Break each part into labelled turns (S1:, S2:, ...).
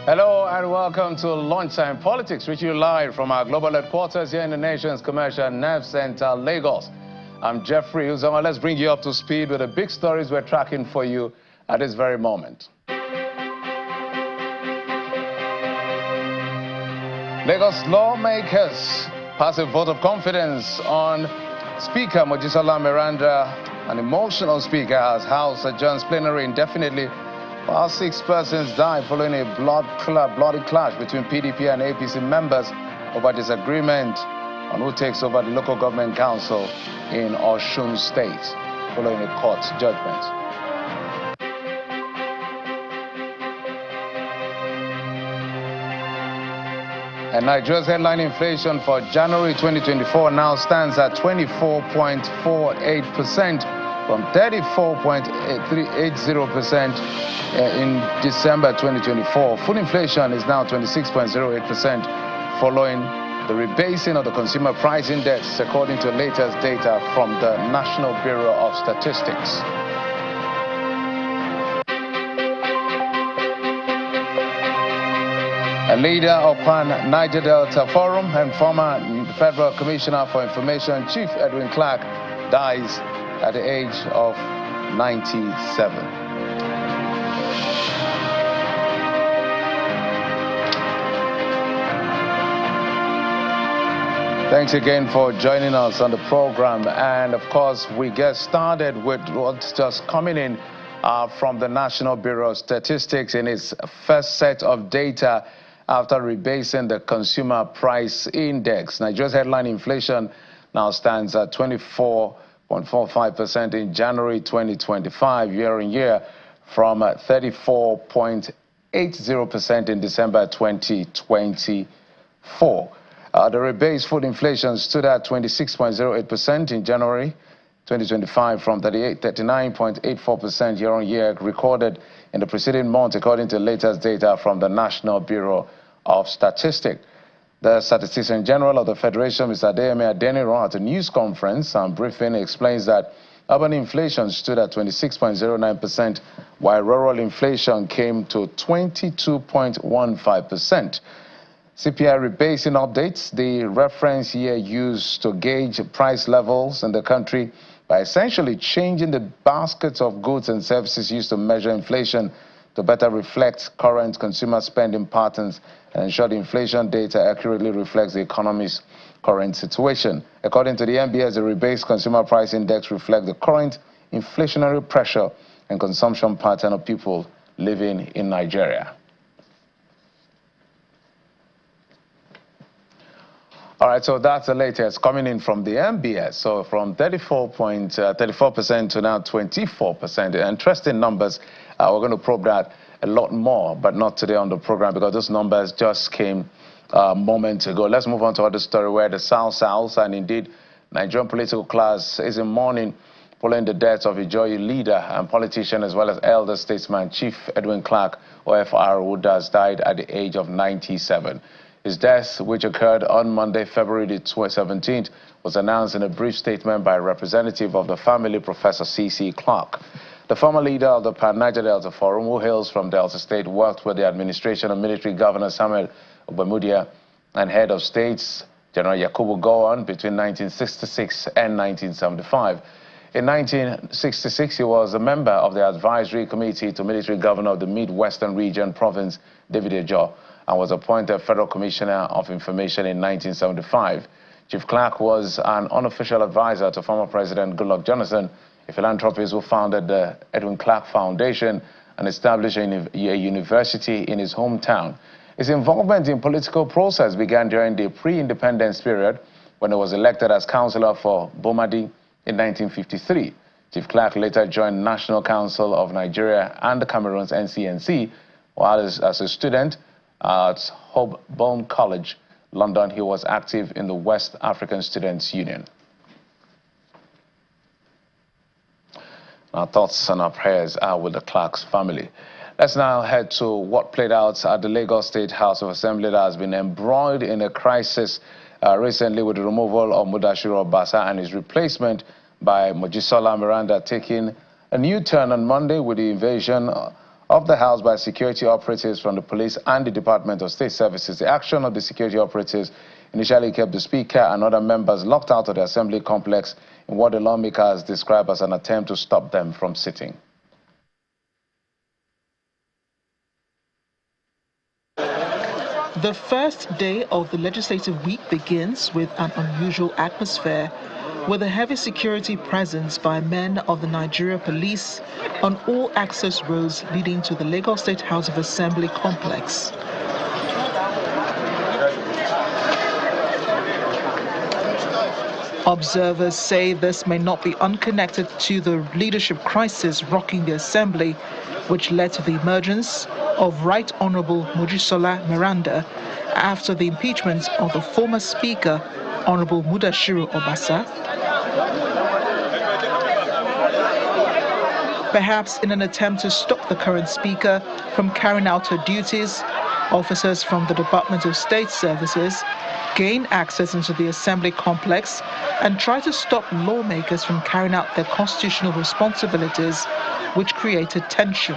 S1: Hello and welcome to Lunchtime Politics, reaching you live from our global headquarters here in the nation's commercial nerve center, Lagos. I'm Jeffrey Uzoma. Let's bring you up to speed with the big stories we're tracking for you at this very moment. Lagos lawmakers pass a vote of confidence on Speaker Mojisola Meranda, an emotional speaker, as House adjourns plenary indefinitely. While 6 persons died following a bloody clash between PDP and APC members over disagreement on who takes over the local government council in Osun State following a court judgment. And Nigeria's headline inflation for January 2024 now stands at 24.48%. from 34.80% in December 2024. Food inflation is now 26.08%, following the rebasing of the Consumer Price Index, according to latest data from the National Bureau of Statistics. A leader of Pan-Niger Delta Forum and former Federal Commissioner for Information, Chief Edwin Clark, dies at the age of 97. Thanks again for joining us on the program. And of course, we get started with what's just coming in from the National Bureau of Statistics in its first set of data after rebasing the Consumer Price Index. Nigeria's headline inflation now stands at 24.45% in January 2025, year-on-year, from 34.80% in December 2024. The rebased food inflation stood at 26.08% in January 2025 from 39.84% year-on-year recorded in the preceding month, according to latest data from the National Bureau of Statistics. The Statistician General of the Federation, Mr. Aide, at a news conference and briefing explains that urban inflation stood at 26.09%, while rural inflation came to 22.15%. CPI rebasing updates the reference year used to gauge price levels in the country by essentially changing the baskets of goods and services used to measure inflation to better reflect current consumer spending patterns and ensure the inflation data accurately reflects the economy's current situation. According to the NBS, the rebased Consumer Price Index reflects the current inflationary pressure and consumption pattern of people living in Nigeria. All right, so that's the latest coming in from the NBS. So from 34% to now 24%. Interesting numbers. We're going to probe that a lot more, but not today on the program because those numbers just came moments ago. Let's move on to other story where the South and indeed Nigerian political class is in mourning following the death of a Ijoye leader and politician as well as elder statesman Chief Edwin Clark, OFR, who has died at the age of 97. His death, which occurred on Monday, February the 17th, was announced in a brief statement by a representative of the family, Professor C.C. Clark. The former leader of the Pan-Niger Delta Forum, who hails from Delta State, worked with the administration of military governor Samuel Ogbemudia and head of states General Yakubu Gowon between 1966 and 1975. In 1966, he was a member of the advisory committee to military governor of the Midwestern Region Province, David Ejo, and was appointed Federal Commissioner of Information in 1975. Chief Clark was an unofficial advisor to former President Goodluck Jonathan, a philanthropist who founded the Edwin Clark Foundation and established a university in his hometown. His involvement in political process began during the pre-independence period when he was elected as councillor for Bomadi in 1953. Chief Clark later joined National Council of Nigeria and the Cameroon's NCNC, while as a student at Holborn College, London, he was active in the West African Students' Union. Our thoughts and our prayers are with the Clark's family. Let's now head to what played out at the Lagos State House of Assembly that has been embroiled in a crisis recently with the removal of Mudashiru Obasa and his replacement by Mojisola Meranda taking a new turn on Monday with the invasion of the House by security operatives from the police and the Department of State Services. The action of the security operatives initially kept the Speaker and other members locked out of the Assembly complex in what the lawmakers described as an attempt to stop them from sitting.
S2: The first day of the legislative week begins with an unusual atmosphere, with a heavy security presence by men of the Nigeria Police on all access roads leading to the Lagos State House of Assembly complex. Observers say this may not be unconnected to the leadership crisis rocking the Assembly, which led to the emergence of Right Honourable Mojisola Miranda after the impeachment of the former Speaker, Honourable Mudashiru Obasa. Perhaps in an attempt to stop the current Speaker from carrying out her duties, officers from the Department of State Services gain access into the Assembly complex and try to stop lawmakers from carrying out their constitutional responsibilities, which created tension.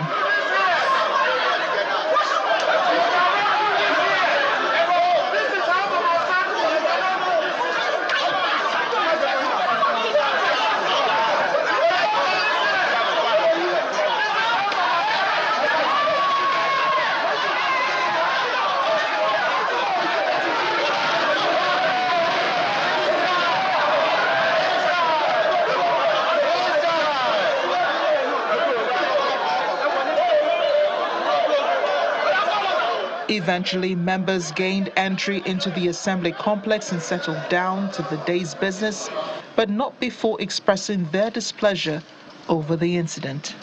S2: Eventually, members gained entry into the Assembly complex and settled down to the day's business, but not before expressing their displeasure over the incident.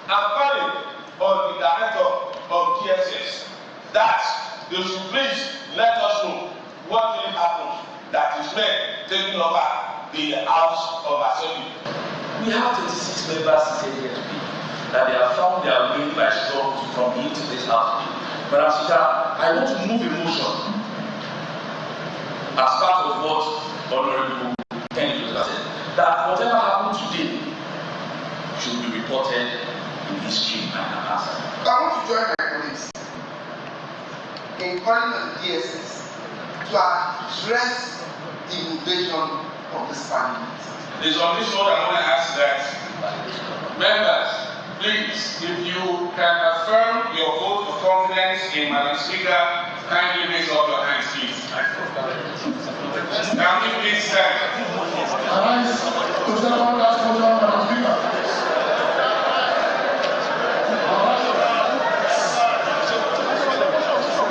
S3: I'm calling on the director of DSS that they should please let us know what really happened that is men taking over the House of Assembly.
S4: We have 26 members seated here today that they have found their way by struggle to come into this house. But I want to move a motion as part of what Honorable Edwin has said, that whatever happened today should be reported in history and answered.
S5: I want to join my colleagues in calling on the DSS to address the invasion of this parliament.
S3: There's on this note I want to ask that members, please, if you can affirm your vote of confidence in Madam Speaker, kindly raise up your hands, please. Can you please stand?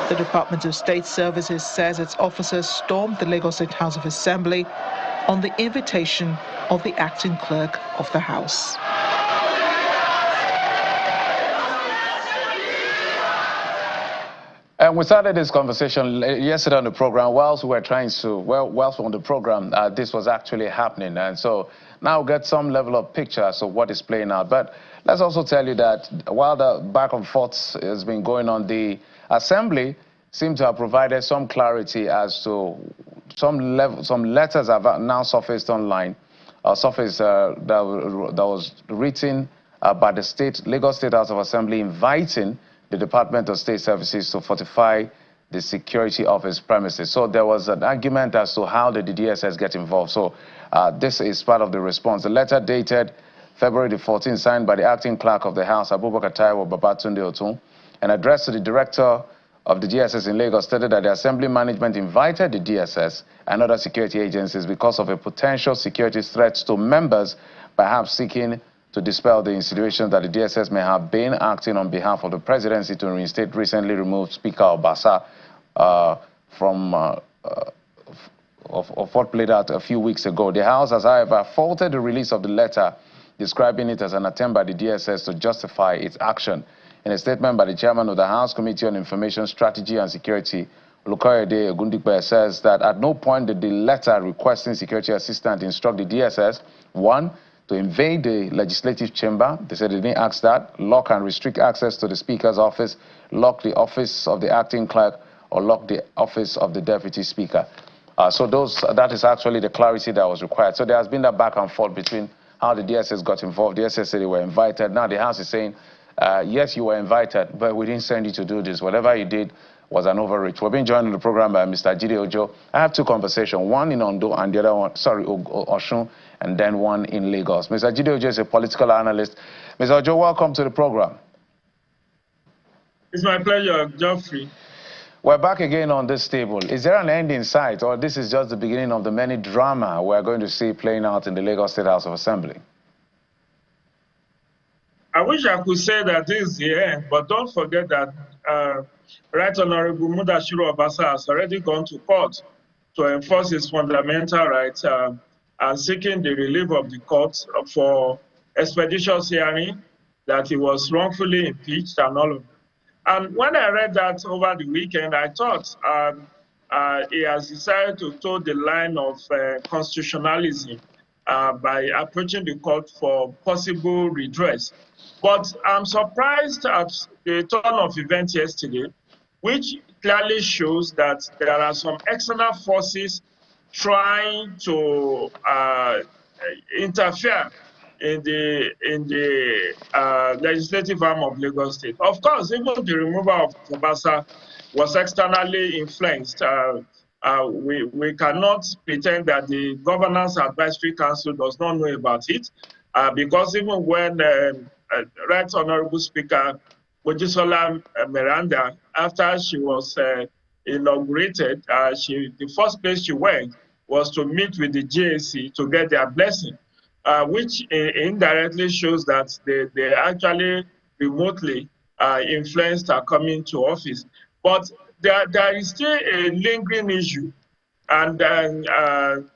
S2: The Department of State Services says its officers stormed the Lagos State House of Assembly on the invitation of the acting clerk of the House.
S1: And we started this conversation yesterday on the program. Whilst we were trying to, whilst on the program, this was actually happening. And so now we get some level of picture as to what is playing out. But let's also tell you that while the back and forth has been going on, the Assembly seemed to have provided some clarity as to some letters have now surfaced online, that was written by the Lagos State House of Assembly inviting the Department of State Services to fortify the security of its premises. So there was an argument as to how did the DSS get involved. So this is part of the response. The letter dated February the 14th, signed by the acting clerk of the House, Abubakar Taiwo Babatunde Osun, and addressed to the director of the DSS in Lagos, stated that the Assembly management invited the DSS and other security agencies because of a potential security threat to members, perhaps seeking to dispel the insinuation that the DSS may have been acting on behalf of the presidency to reinstate recently removed Speaker Obasa of what played out a few weeks ago. The House has, however, faulted the release of the letter, describing it as an attempt by the DSS to justify its action. In a statement by the chairman of the House Committee on Information Strategy and Security, Aide Ogundikpe, says that at no point did the letter requesting security assistance instruct the DSS, one, to invade the legislative chamber. They said they didn't ask that, lock and restrict access to the Speaker's office, lock the office of the acting clerk, or lock the office of the Deputy Speaker. So that is actually the clarity that was required. So there has been that back and forth between how the DSS got involved. The DSS said they were invited. Now the House is saying Yes, you were invited, but we didn't send you to do this. Whatever you did was an overreach. We've been joined on the program by Mr. Aide Ojo. I have two conversations, one in Ondo and the other one, sorry, Osun, and then one in Lagos. Mr. Aide Ojo is a political analyst. Mr. Ojo, welcome to the program.
S6: It's my pleasure, Geoffrey.
S1: We're back again on this table. Is there an end in sight, or this is just the beginning of the many drama we're going to see playing out in the Lagos State House of Assembly?
S6: I wish I could say that this is the end, but don't forget that Right Honorable Mudashiru Obasa has already gone to court to enforce his fundamental rights and seeking the relief of the court for expeditious hearing, that he was wrongfully impeached and all of that. And when I read that over the weekend, I thought he has decided to toe the line of constitutionalism by approaching the court for possible redress. But I'm surprised at the turn of events yesterday, which clearly shows that there are some external forces trying to interfere in the legislative arm of Lagos State. Of course, even the removal of Obasa was externally influenced. We cannot pretend that the Governance Advisory Council does not know about it, because even when Right Honorable Speaker Mojisola Meranda, after she was inaugurated, the first place she went was to meet with the GAC to get their blessing. Which indirectly shows that they actually remotely influenced her coming to office. But there is still a lingering issue. And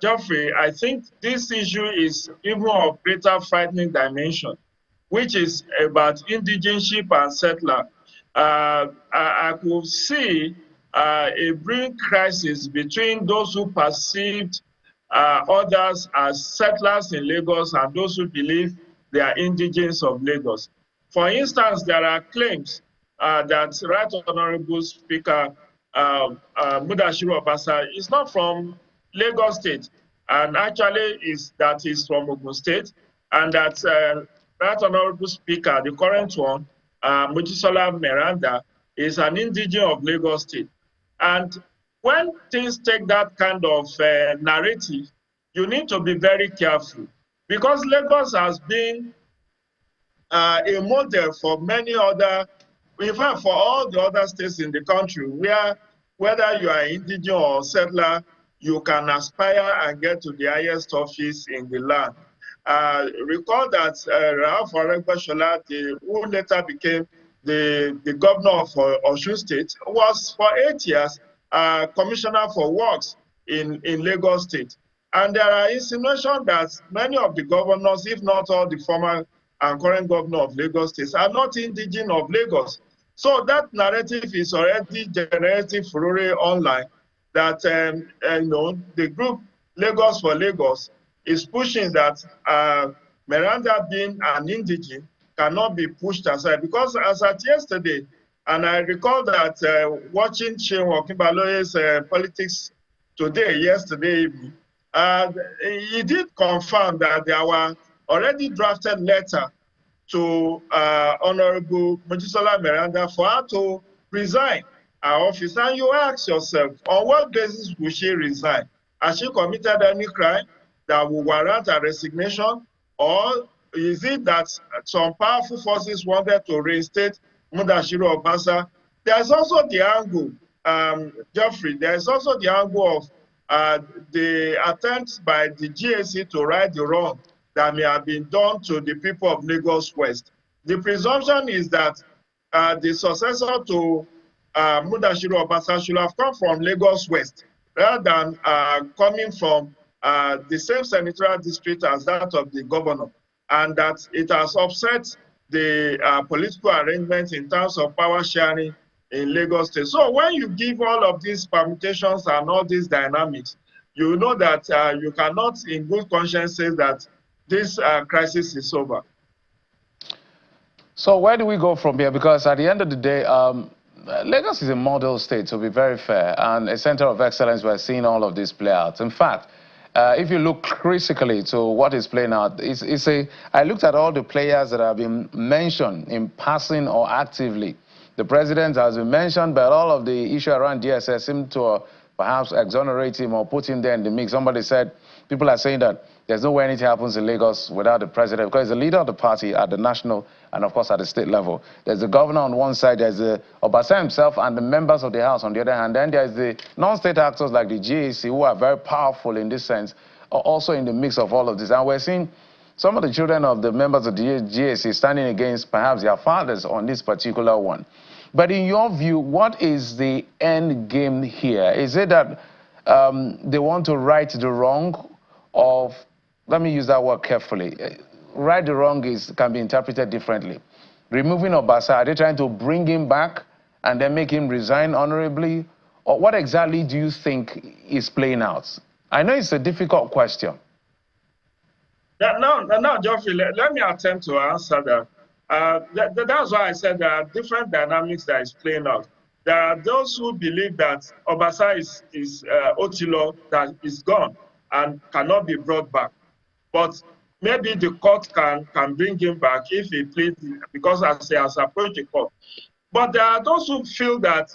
S6: Geoffrey, I think this issue is even of greater frightening dimension, which is about indigenship and settler. I could see a brewing crisis between those who perceived others as settlers in Lagos and those who believe they are indigents of Lagos. For instance, there are claims that Right Honorable Speaker Mudashiru Obasa is not from Lagos State, and actually is from Ogun State, and that Right Honorable Speaker, the current one, Mojisola Meranda, is an indigent of Lagos State. And when things take that kind of narrative, you need to be very careful, because Lagos has been a model for many other, in fact, for all the other states in the country, where whether you are indigent or settler, you can aspire and get to the highest office in the land. Recall that Ralph Oregbesola, who later became the governor of Osun State, was for 8 years commissioner for works in Lagos State. And there are insinuations that many of the governors, if not all the former and current governor of Lagos State, are not indigent of Lagos. So that narrative is already generating furore online, that the group Lagos for Lagos is pushing that Meranda being an indigent cannot be pushed aside. Because as at yesterday, and I recall that watching Seun Okinbaloye's Politics Today, yesterday evening, he did confirm that there were already drafted letter to Honorable Mojisola Meranda for her to resign her office. And you ask yourself, on what basis will she resign? Has she committed any crime that will warrant her resignation? Or is it that some powerful forces wanted to reinstate Mudashiru Obasa? There's also the angle, Geoffrey, there's also the angle of the attempts by the GAC to right the wrong that may have been done to the people of Lagos West. The presumption is that the successor to Mudashiru Obasa should have come from Lagos West, rather than coming from the same senatorial district as that of the governor, and that it has upset the political arrangements in terms of power sharing in Lagos State. So when you give all of these permutations and all these dynamics, you know that you cannot in good conscience say that this crisis is over.
S1: So where do we go from here? Because at the end of the day, Lagos is a model state, to be very fair, and a center of excellence. We're seeing all of this play out. In fact, if you look critically to what is playing out, I looked at all the players that have been mentioned in passing or actively. The president has been mentioned, but all of the issue around DSS seem to perhaps exonerate him or put him there in the mix. Somebody said, people are saying that there's no way anything happens in Lagos without the president, because he's the leader of the party at the national and, of course, at the state level. There's the governor on one side, there's the Obasa himself and the members of the House on the other hand. Then there's the non-state actors like the GAC, who are very powerful in this sense, are also in the mix of all of this. And we're seeing some of the children of the members of the GAC standing against perhaps their fathers on this particular one. But in your view, what is the end game here? Is it that they want to right the wrong of, let me use that word carefully, right the wrong can be interpreted differently. Removing Obasa, are they trying to bring him back and then make him resign honorably? Or what exactly do you think is playing out? I know it's a difficult question.
S6: No, Geoffrey, let me attempt to answer that. That's why I said there are different dynamics that is playing out. There are those who believe that Obasa is Otilo, that is gone and cannot be brought back. But maybe the court can bring him back if he pleads, because as he has approached the court. But there are those who feel that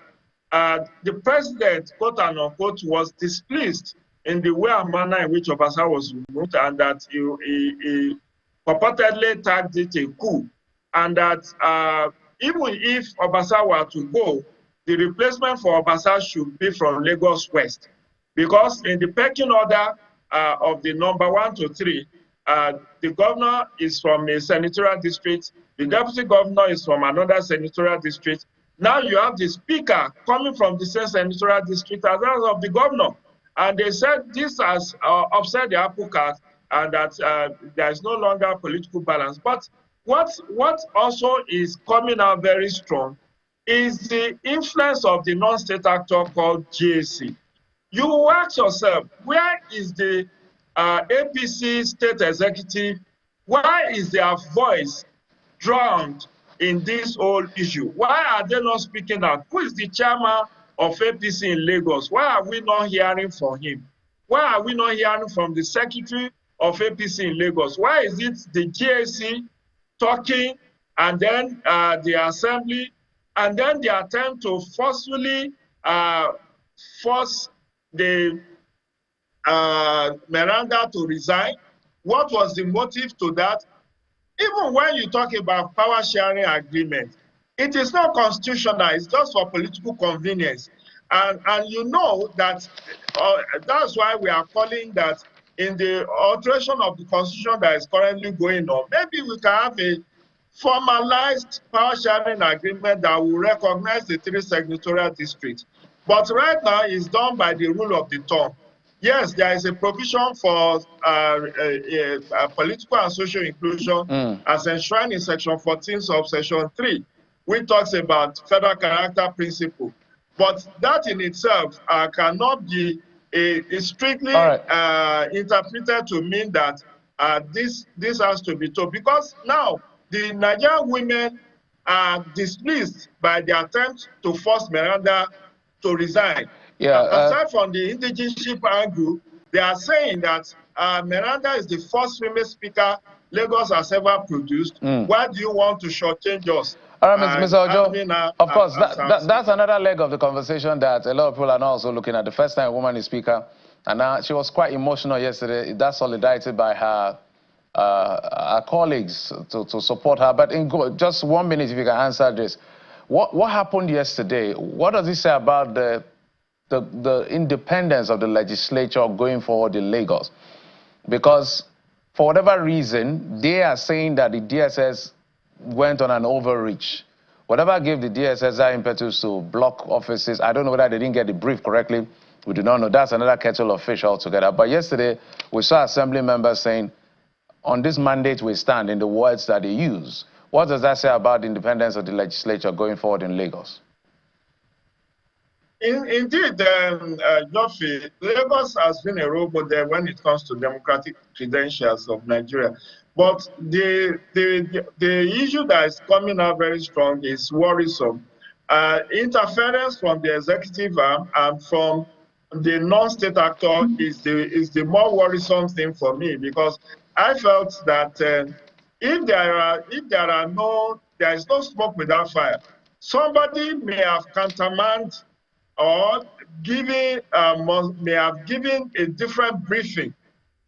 S6: the president, quote unquote, was displeased in the way and manner in which Obasa was removed, and that he purportedly tagged it a coup. And that even if Obasa were to go, the replacement for Obasa should be from Lagos West. Because in the pecking order of the number 1 to 3, the governor is from a senatorial district, the deputy governor is from another senatorial district. Now you have the speaker coming from the same senatorial district as that of the governor. And they said this has upset the apple cart, and that there is no longer political balance. But what also is coming out very strong is the influence of the non-state actor called GAC. You ask yourself, where is the APC state executive? Why is their voice drowned in this whole issue? Why are they not speaking out? Who is the chairman of APC in Lagos? Why are we not hearing from him? Why are we not hearing from the secretary of APC in Lagos? Why is it the GAC talking, and then the assembly, and then the attempt to forcefully force the Miranda to resign? What was the motive to that? Even when you talk about power sharing agreement, it is not constitutional, it's just for political convenience. And you know that that's why we are calling that in the alteration of the constitution that is currently going on, maybe we can have a formalized power sharing agreement that will recognize the 3 senatorial districts. But right now it's done by the rule of the thumb. Yes, there is a provision for political and social inclusion as enshrined in Section 14 of Section 3, which talks about federal character principle. But that in itself cannot be strictly interpreted to mean that this has to be told. Because now the Nigerian women are displeased by the attempt to force Miranda to resign. Aside from the indigenship angle, they are saying that Miranda is the first female speaker Lagos has ever produced. Why do you want to shortchange us?
S1: All right, Mr. Ojo, of course, that's another leg of the conversation that a lot of people are now also looking at. The first time a woman is speaker, and she was quite emotional yesterday. That's solidarity by her colleagues to support her. But in just 1 minute, if you can answer this. What happened yesterday? What does it say about the independence of the legislature going forward in Lagos? Because for whatever reason, they are saying that the DSS went on an overreach. Whatever gave the DSS that impetus to block offices, I don't know whether they didn't get the brief correctly. We do not know. That's another kettle of fish altogether. But yesterday, we saw assembly members saying, on this mandate we stand, in the words that they use. What does that say about the independence of the legislature going forward in Lagos?
S6: Indeed, Geoffrey, Lagos has been a role model when it comes to democratic credentials of Nigeria. But the issue that is coming out very strong is worrisome. Interference from the executive arm and from the non-state actor is the more worrisome thing for me, because I felt that if there is no smoke without fire, somebody may have countermand or may have given a different briefing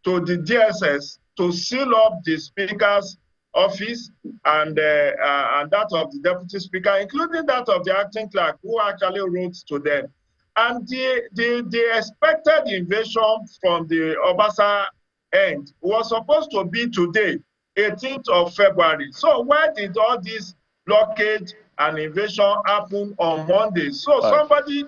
S6: to the DSS to seal up the speaker's office and that of the deputy speaker, including that of the acting clerk, who actually wrote to them. And the expected invasion from the Obasa end was supposed to be today, 18th of February. So why did all this blockage and invasion happen on Monday? So somebody,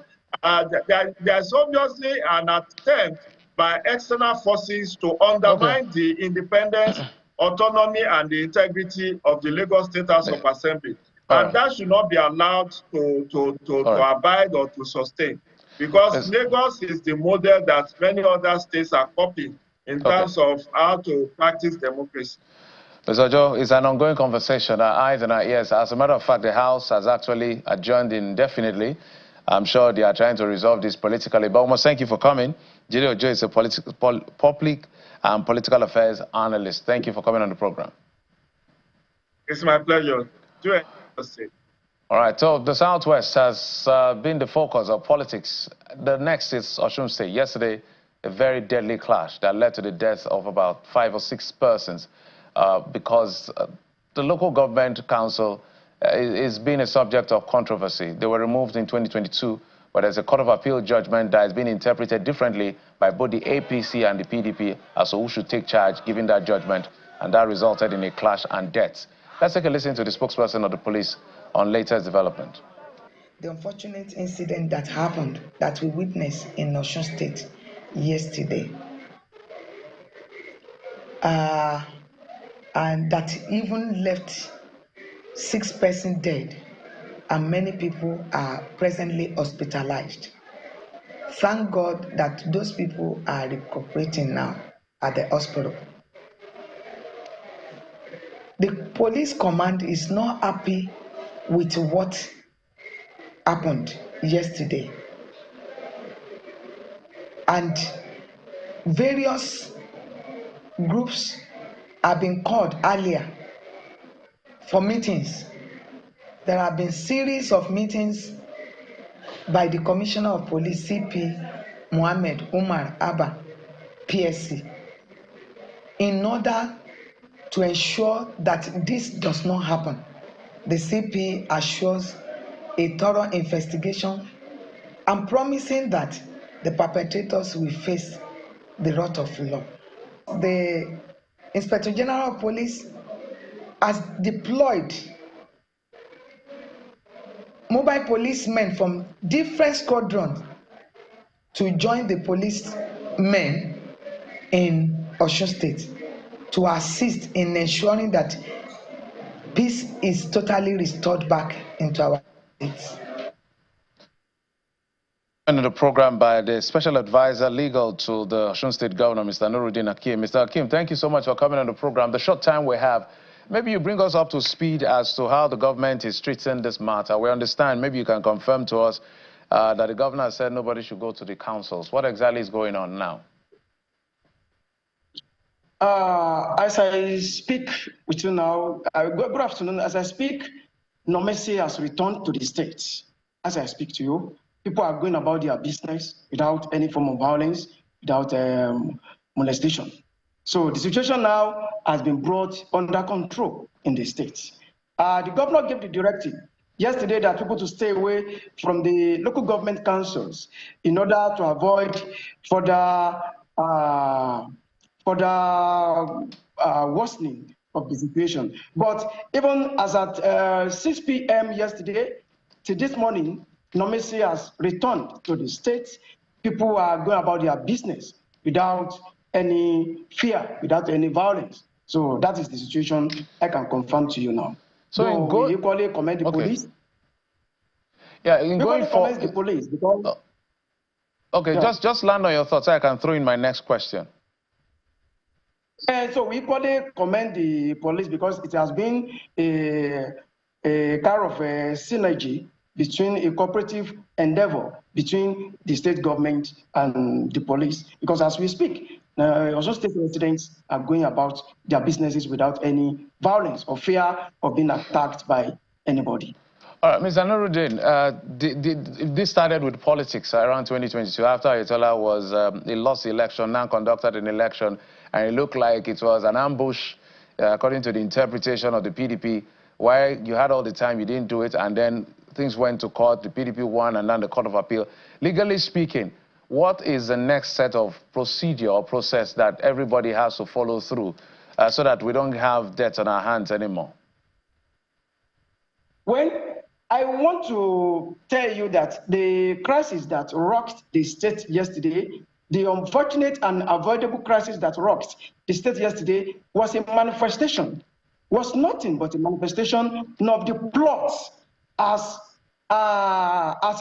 S6: there's obviously an attempt by external forces to undermine the independence, autonomy, and the integrity of the Lagos State House of Assembly. And that should not be allowed to abide or to sustain. Because Lagos is the model that many other states are copying in terms of how to practice democracy.
S1: Mr. Joe, it's an ongoing conversation, our eyes and our ears. As a matter of fact, the House has actually adjourned indefinitely. I'm sure they are trying to resolve this politically. But we must thank you for coming. Jide Ojo is a public and political affairs analyst. Thank you for coming on the program.
S6: It's my pleasure.
S1: All right, so the Southwest has been the focus of politics. The next is Osun State. Yesterday, a very deadly clash that led to the death of about 5 or 6 persons because the local government council is being a subject of controversy. They were removed in 2022, but there's a Court of Appeal judgment that has been interpreted differently by both the APC and the PDP as to who should take charge given that judgment, and that resulted in a clash and deaths. Let's take a listen to the spokesperson of the police on latest development.
S7: The unfortunate incident that happened, that we witnessed in Osun State yesterday, and that even left 6 persons dead and many people are presently hospitalized. Thank God that those people are recuperating now at the hospital. The police command is not happy with what happened yesterday, and various groups have been called earlier for meetings. There have been series of meetings by the Commissioner of Police, CP Mohammed Umar Abba, PSC, in order to ensure that this does not happen. The CP assures a thorough investigation and promising that the perpetrators will face the wrath of law. The Inspector General of Police has deployed mobile policemen from different squadrons to join the policemen in Osun State to assist in ensuring that peace is totally restored back into our states.
S1: And the program by the Special Advisor Legal to the Osun State Governor, Mr. Nuruddin Hakim. Mr. Hakim, thank you so much for coming on the program. The short time we have, maybe you bring us up to speed as to how the government is treating this matter. We understand, maybe you can confirm to us that the governor said nobody should go to the councils. What exactly is going on now?
S8: As I speak with you now, good afternoon. As I speak, no mercy has returned to the states. As I speak to you, people are going about their business without any form of violence, without molestation. So the situation now has been brought under control in the states. The governor gave the directive yesterday that people to stay away from the local government councils in order to avoid further worsening of the situation. But even as at 6 p.m. yesterday to this morning, normalcy has returned to the states. People are going about their business without any fear, without any violence. So that is the situation I can confirm to you now. So we equally commend the police.
S1: Yeah, in going for
S8: the police because.
S1: Okay, yeah. just land on your thoughts so I can throw in my next question.
S8: So we equally commend the police because it has been a kind of a synergy between a cooperative endeavor between the state government and the police, because as we speak, also state residents are going about their businesses without any violence or fear of being attacked by anybody.
S1: All right, Mr. Nuruddin, this started with politics around 2022 after Ayatollah was, he lost the election, now conducted an election, and it looked like it was an ambush, according to the interpretation of the PDP, where you had all the time, you didn't do it, and then things went to court, the PDP won, and then the Court of Appeal. Legally speaking, what is the next set of procedure or process that everybody has to follow through so that we don't have debt on our hands anymore?
S8: Well, I want to tell you that the crisis that rocked the state yesterday, the unfortunate and avoidable crisis that rocked the state yesterday was a manifestation, was nothing but a manifestation of the plots as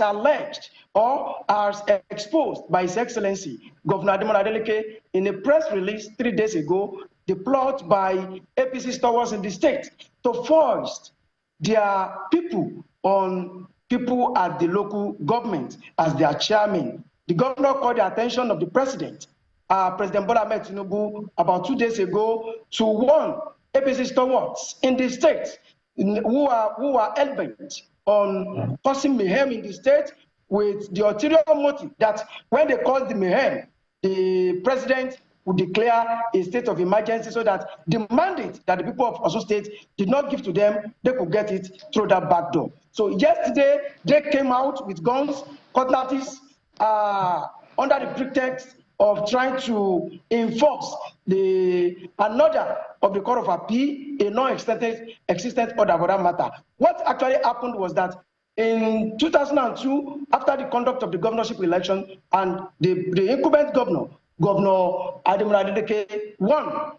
S8: alleged or as exposed by His Excellency Governor Adeleke in a press release 3 days ago, the plot by APC stewards in the state to foist their people on people at the local government as their chairman. The governor called the attention of the president, President Bola Ahmed Tinubu, about 2 days ago to warn APC stewards in the state who are hell-bent on causing mayhem in the state with the ulterior motive that when they cause the mayhem, the president would declare a state of emergency so that the mandate that the people of Osun State did not give to them, they could get it through that back door. So yesterday, they came out with guns, cutlasses, under the pretext of trying to enforce another of the Court of Appeal, a non-existent order for that matter. What actually happened was that in 2002, after the conduct of the governorship election and the incumbent governor, Governor Adeleke won,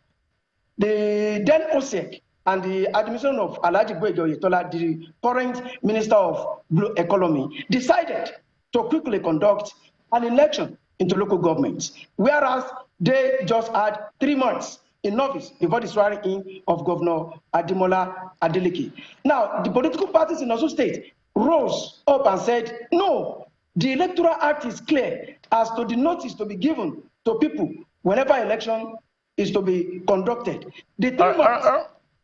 S8: the then OSEC and the administration of Alhaji Boyejo Oyetola, the current Minister of Blue Economy, decided to quickly conduct an election into local governments, whereas they just had 3 months in office before the swearing in of Governor Ademola Adeleke. Now, the political parties in Osun State rose up and said, no, the Electoral Act is clear as to the notice to be given to people whenever election is to be conducted. The 3 months.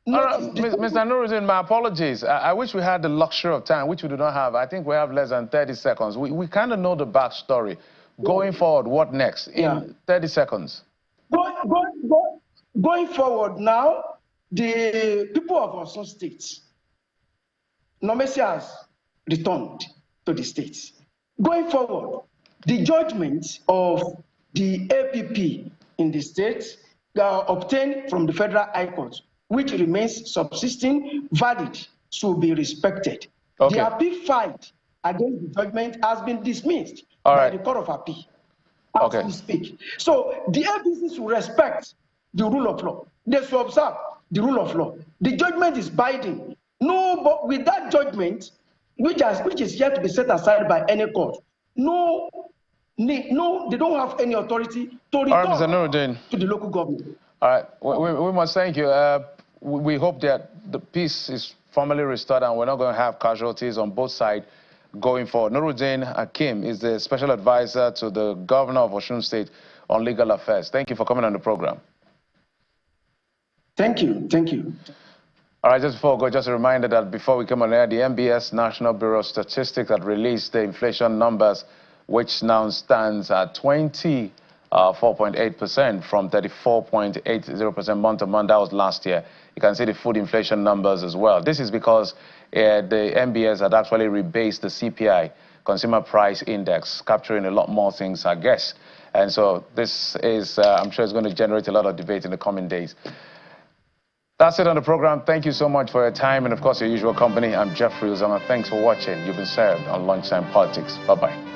S1: Mr. Nuruddin, my apologies. I wish we had the luxury of time, which we do not have. I think we have less than 30 seconds. We kind of know the backstory. Going forward, what next? In 30 seconds.
S8: Going forward now, the people of Osun State, normalcy has returned to the states. Going forward, the judgment of the APP in the states obtained from the Federal High Court, which remains subsisting valid, should be respected. Okay. The appeal filed against the judgment has been dismissed by the Court of Appeal as we speak. So the APC should respect the rule of law. They should observe the rule of law. The judgment is binding. No, but with that judgment, which is yet to be set aside by any court, no, they don't have any authority to return to the local government.
S1: All right, we must thank you. We hope that the peace is formally restored and we're not going to have casualties on both sides going forward. Nuruddin Hakim is the special advisor to the governor of Osun State on legal affairs. Thank you for coming on the program.
S8: Thank you. Thank you.
S1: All right, just before we go, just a reminder that before we come on air, the MBS National Bureau of Statistics had released the inflation numbers, which now stands at 24.8% from 34.80% month to month. That was last year. You can see the food inflation numbers as well. This is because the MBS had actually rebased the CPI, Consumer Price Index, capturing a lot more things, I guess. And so this is, I'm sure it's going to generate a lot of debate in the coming days. That's it on the program. Thank you so much for your time and, of course, your usual company. I'm Jeffrey Uzama. Thanks for watching. You've been served on Lunchtime Politics. Bye-bye.